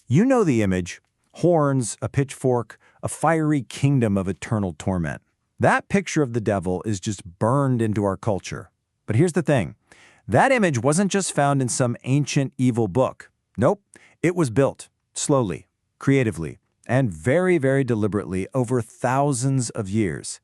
You know the image: horns, a pitchfork, a fiery kingdom of eternal torment. That picture of the devil is just burned into our culture. But here's the thing. That image wasn't just found in some ancient evil book. Nope, it was built slowly, creatively, and very, very deliberately over thousands of years.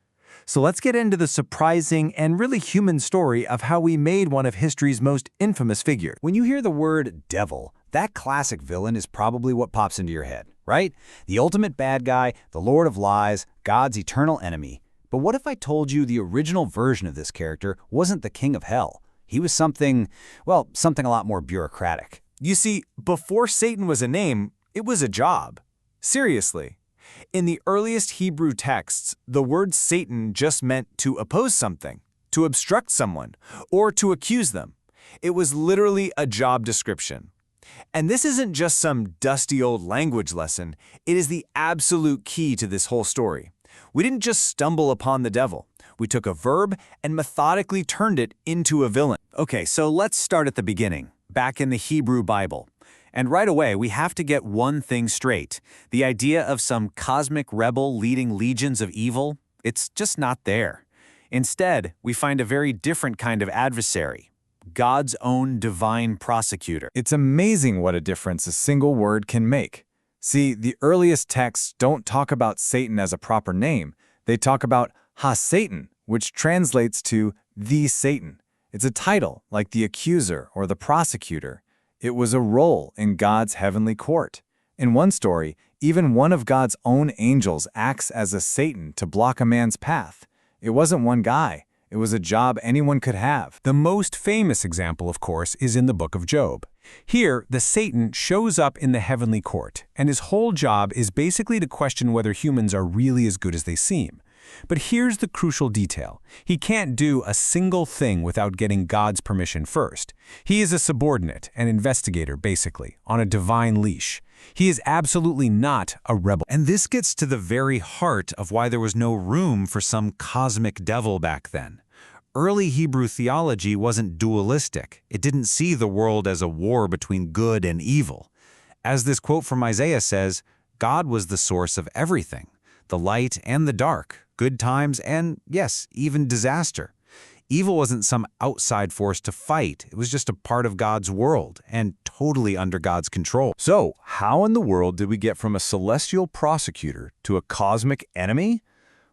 So let's get into the surprising and really human story of how we made one of history's most infamous figures. When you hear the word devil, that classic villain is probably what pops into your head, right? The ultimate bad guy, the Lord of Lies, God's eternal enemy. But what if I told you the original version of this character wasn't the king of hell? He was something, well, something a lot more bureaucratic. You see, before Satan was a name, it was a job. Seriously. In the earliest Hebrew texts, the word Satan just meant to oppose something, to obstruct someone, or to accuse them. It was literally a job description. And this isn't just some dusty old language lesson. It is the absolute key to this whole story. We didn't just stumble upon the devil. We took a verb and methodically turned it into a villain. Okay, so let's start at the beginning, back in the Hebrew Bible. And right away, we have to get one thing straight. The idea of some cosmic rebel leading legions of evil, it's just not there. Instead, we find a very different kind of adversary, God's own divine prosecutor. It's amazing what a difference a single word can make. See, the earliest texts don't talk about Satan as a proper name. They talk about Ha-Satan, which translates to the Satan. It's a title, like the accuser or the prosecutor. It was a role in God's heavenly court. In one story, even one of God's own angels acts as a Satan to block a man's path. It wasn't one guy. It was a job anyone could have. The most famous example, of course, is in the book of Job. Here, the Satan shows up in the heavenly court, and his whole job is basically to question whether humans are really as good as they seem. But here's the crucial detail. He can't do a single thing without getting God's permission first. He is a subordinate, an investigator, basically, on a divine leash. He is absolutely not a rebel. And this gets to the very heart of why there was no room for some cosmic devil back then. Early Hebrew theology wasn't dualistic. It didn't see the world as a war between good and evil. As this quote from Isaiah says, God was the source of everything, the light and the dark, good times and, yes, even disaster. Evil wasn't some outside force to fight. It was just a part of God's world and totally under God's control. So, how in the world did we get from a celestial prosecutor to a cosmic enemy?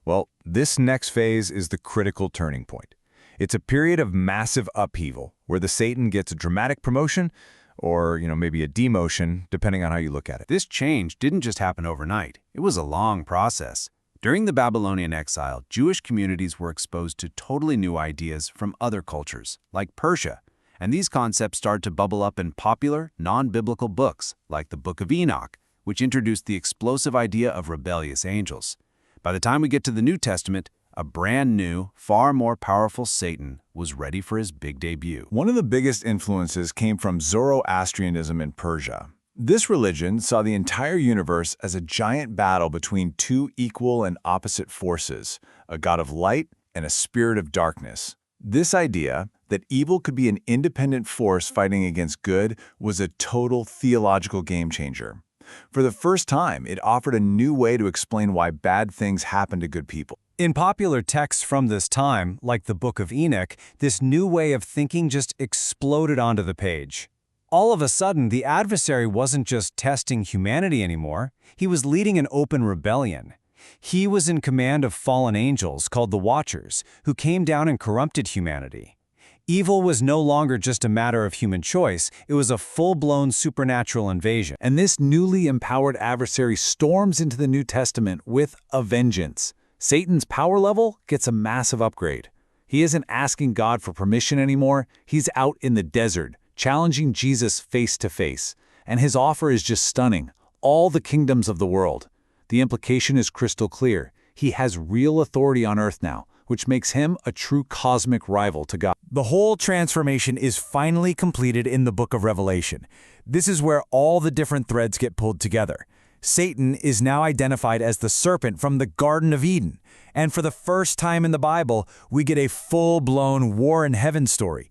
Well, this next phase is the critical turning point. It's a period of massive upheaval where the Satan gets a dramatic promotion or, maybe a demotion, depending on how you look at it. This change didn't just happen overnight. It was a long process. During the Babylonian exile, Jewish communities were exposed to totally new ideas from other cultures, like Persia, and these concepts started to bubble up in popular, non-biblical books, like the Book of Enoch, which introduced the explosive idea of rebellious angels. By the time we get to the New Testament, a brand new, far more powerful Satan was ready for his big debut. One of the biggest influences came from Zoroastrianism in Persia. This religion saw the entire universe as a giant battle between two equal and opposite forces, a god of light and a spirit of darkness. This idea that evil could be an independent force fighting against good was a total theological game changer. For the first time, it offered a new way to explain why bad things happen to good people. In popular texts from this time, like the Book of Enoch, this new way of thinking just exploded onto the page. All of a sudden, the adversary wasn't just testing humanity anymore. He was leading an open rebellion. He was in command of fallen angels called the Watchers, who came down and corrupted humanity. Evil was no longer just a matter of human choice. It was a full-blown supernatural invasion. And this newly empowered adversary storms into the New Testament with a vengeance. Satan's power level gets a massive upgrade. He isn't asking God for permission anymore. He's out in the desert, challenging Jesus face to face. And his offer is just stunning. All the kingdoms of the world. The implication is crystal clear. He has real authority on earth now, which makes him a true cosmic rival to God. The whole transformation is finally completed in the book of Revelation. This is where all the different threads get pulled together. Satan is now identified as the serpent from the Garden of Eden. And for the first time in the Bible, we get a full-blown war in heaven story.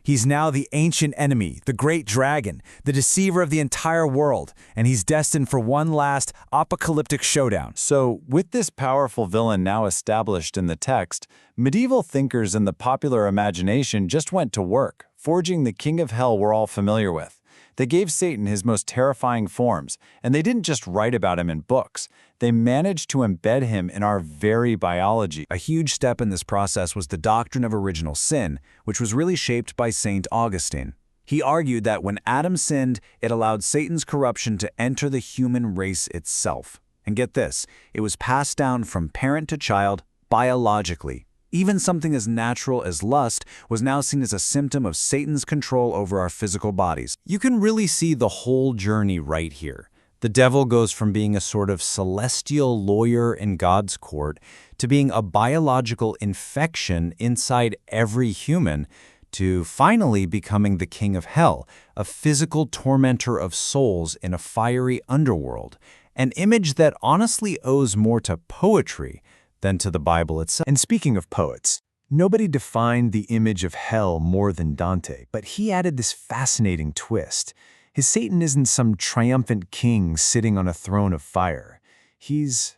He's now the ancient enemy, the great dragon, the deceiver of the entire world, and he's destined for one last apocalyptic showdown. So, with this powerful villain now established in the text, medieval thinkers and the popular imagination just went to work, forging the king of hell we're all familiar with. They gave Satan his most terrifying forms, and they didn't just write about him in books. They managed to embed him in our very biology. A huge step in this process was the doctrine of original sin, which was really shaped by St. Augustine. He argued that when Adam sinned, it allowed Satan's corruption to enter the human race itself. And get this, it was passed down from parent to child biologically. Even something as natural as lust was now seen as a symptom of Satan's control over our physical bodies. You can really see the whole journey right here. The devil goes from being a sort of celestial lawyer in God's court to being a biological infection inside every human, to finally becoming the king of hell, a physical tormentor of souls in a fiery underworld, an image that honestly owes more to poetry than to the Bible itself. And speaking of poets, nobody defined the image of hell more than Dante, but he added this fascinating twist. His Satan isn't some triumphant king sitting on a throne of fire. He's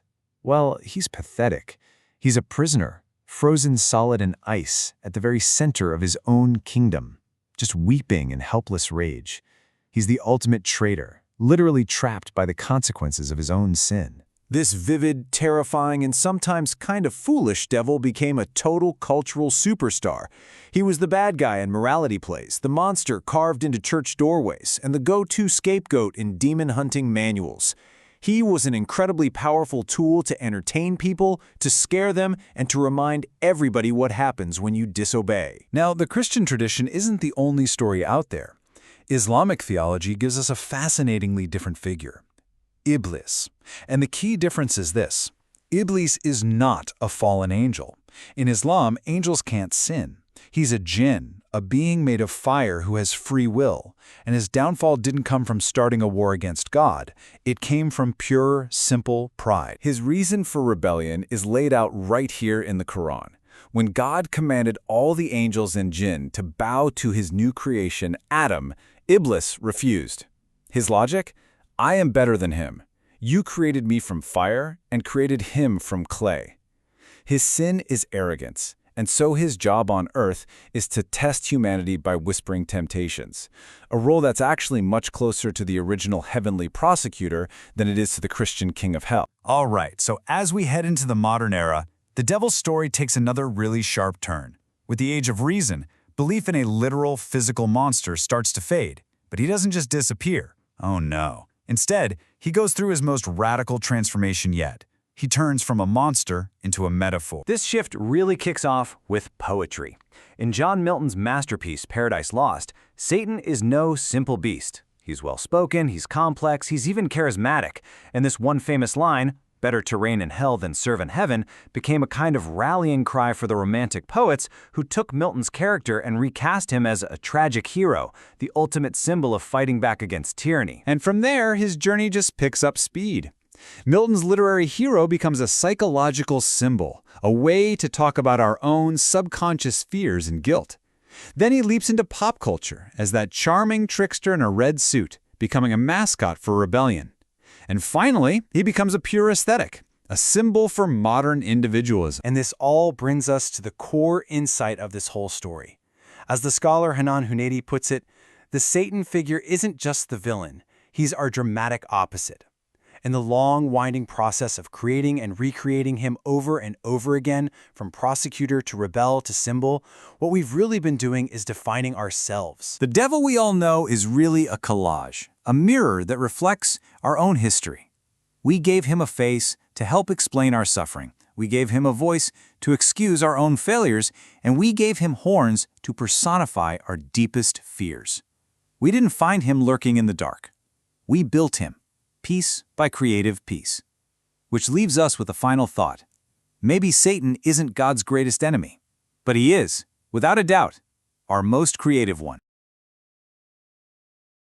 pathetic. He's a prisoner, frozen solid in ice at the very center of his own kingdom, just weeping in helpless rage. He's the ultimate traitor, literally trapped by the consequences of his own sin. This vivid, terrifying, and sometimes kind of foolish devil became a total cultural superstar. He was the bad guy in morality plays, the monster carved into church doorways, and the go-to scapegoat in demon-hunting manuals. He was an incredibly powerful tool to entertain people, to scare them, and to remind everybody what happens when you disobey. Now, the Christian tradition isn't the only story out there. Islamic theology gives us a fascinatingly different figure: Iblis. And the key difference is this: Iblis is not a fallen angel. In Islam, angels can't sin. He's a jinn, a being made of fire who has free will, and his downfall didn't come from starting a war against God. It came from pure, simple pride. His reason for rebellion is laid out right here in the Quran. When God commanded all the angels and jinn to bow to his new creation, Adam, Iblis refused. His logic? I am better than him. You created me from fire and created him from clay. His sin is arrogance, and so his job on earth is to test humanity by whispering temptations, a role that's actually much closer to the original heavenly prosecutor than it is to the Christian king of hell. All right, so as we head into the modern era, the devil's story takes another really sharp turn. With the age of reason, belief in a literal physical monster starts to fade, but he doesn't just disappear. Oh no. Instead, he goes through his most radical transformation yet. He turns from a monster into a metaphor. This shift really kicks off with poetry. In John Milton's masterpiece, Paradise Lost, Satan is no simple beast. He's well-spoken, he's complex, he's even charismatic, and this one famous line, "Better to reign in hell than serve in heaven," became a kind of rallying cry for the Romantic poets who took Milton's character and recast him as a tragic hero, the ultimate symbol of fighting back against tyranny. And from there, his journey just picks up speed. Milton's literary hero becomes a psychological symbol, a way to talk about our own subconscious fears and guilt. Then he leaps into pop culture as that charming trickster in a red suit, becoming a mascot for rebellion. And finally, he becomes a pure aesthetic, a symbol for modern individualism. And this all brings us to the core insight of this whole story. As the scholar Hanan Hunaydi puts it, the Satan figure isn't just the villain, he's our dramatic opposite. In the long, winding process of creating and recreating him over and over again, from prosecutor to rebel to symbol, what we've really been doing is defining ourselves. The devil we all know is really a collage, a mirror that reflects our own history. We gave him a face to help explain our suffering. We gave him a voice to excuse our own failures, and we gave him horns to personify our deepest fears. We didn't find him lurking in the dark. We built him, piece by creative piece. Which leaves us with a final thought. Maybe Satan isn't God's greatest enemy, but he is, without a doubt, our most creative one.